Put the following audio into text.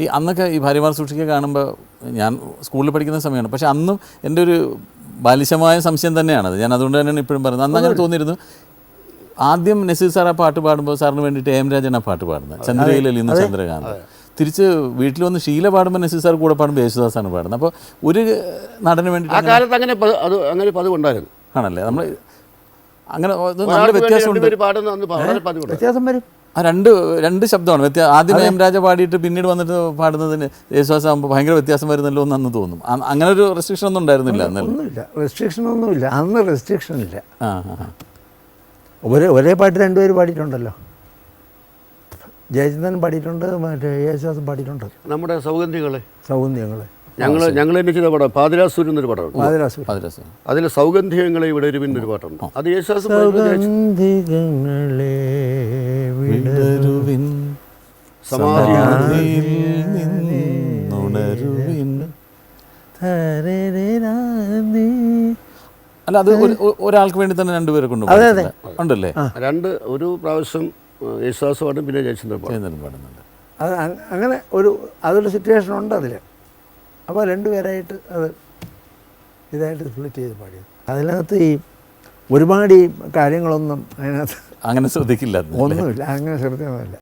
ഈ അന്നൊക്കെ ഈ ഭാര്യമാർ സൂക്ഷിക്കുക കാണുമ്പോൾ ഞാൻ സ്കൂളിൽ പഠിക്കുന്ന സമയമാണ്. പക്ഷേ അന്നും എൻ്റെ ഒരു ബാലിശമായ സംശയം തന്നെയാണത്. ഞാൻ അതുകൊണ്ട് തന്നെയാണ് ഇപ്പോഴും പറയുന്നത്. അന്ന് അങ്ങനെ തോന്നിയിരുന്നു. ആദ്യം നസീർ സാർ ആ പാട്ട് പാടുമ്പോൾ സാറിന് വേണ്ടിയിട്ട് എം രാജൻ ആ പാട്ട് പാടുന്നത്, ചന്ദ്രയിലയിൽ ഇന്ന് ചന്ദ്രകാന്ത്. തിരിച്ച് വീട്ടിൽ വന്ന് ഷീല പാടുമ്പോൾ നസീർ സാർ കൂടെ പാടുമ്പോൾ യേശുദാസാണ് പാടുന്നത്. അപ്പോൾ ഒരു നടന് വേണ്ടി ആ കാലത്ത് അങ്ങനെ പതിവുണ്ടായിരുന്നു. ആണല്ലേ? നമ്മൾ അങ്ങനെ നല്ല വ്യത്യാസമുണ്ട്. വ്യത്യാസം വരും. ആ രണ്ട് ശബ്ദമാണ് ആദ്യം എം രാജ പാടിയിട്ട് പിന്നീട് വന്നിട്ട് പാടുന്നതിന് യേശുദാസ് ആകുമ്പോൾ ഭയങ്കര വ്യത്യാസം വരുന്നല്ലോ എന്ന് അന്ന് തോന്നും. അങ്ങനെ ഒരു റെസ്ട്രിക്ഷൻ ഒന്നും ഉണ്ടായിരുന്നില്ല. ഒന്നുമില്ല, റെസ്ട്രിക്ഷൻ ഒന്നുമില്ല അന്ന്. റെസ്ട്രിക്ഷൻ ഇല്ല. ഒരേ പാട്ട് രണ്ടുപേര് പാടിയിട്ടുണ്ടല്ലോ. ജയചന്ദ്രൻ പാടിയിട്ടുണ്ട്, മറ്റേ യേശുദാസും പാടിയിട്ടുണ്ട്. നമ്മുടെ സൗഗന്ധികളെ ഞങ്ങൾ തന്നെ ചെയ്ത പടം പാതിരാസൂര്യൻ എന്നൊരു പടമുണ്ട്. അതിൽ സൗഗന്ധികങ്ങളെ ഇവിടെ ഒരു പിന്നൊരു പാട്ടുണ്ട്. അത് യേശുദാസ് അല്ല, അത് ഒരാൾക്ക് വേണ്ടി തന്നെ രണ്ടുപേരെ കൊണ്ടുണ്ടല്ലേ? ഒരു പ്രാവശ്യം യേശുദാസ് പാടും, പിന്നെ ജയചന്ദ്രൻ പാടുന്നുണ്ട്. അത് അങ്ങനെ അതൊരു സിറ്റുവേഷൻ ഉണ്ട് അതിൽ. അപ്പോൾ രണ്ടുപേരായിട്ട് അത് ഇതായിട്ട് സ്പ്ലിറ്റ് ചെയ്ത് പാടിയത്. അതിനകത്ത് ഈ ഒരുപാട് ഈ കാര്യങ്ങളൊന്നും അതിനകത്ത് അങ്ങനെ ശ്രദ്ധിക്കില്ല. ഒന്നുമില്ല, അങ്ങനെ ശ്രദ്ധിക്കുന്നില്ല.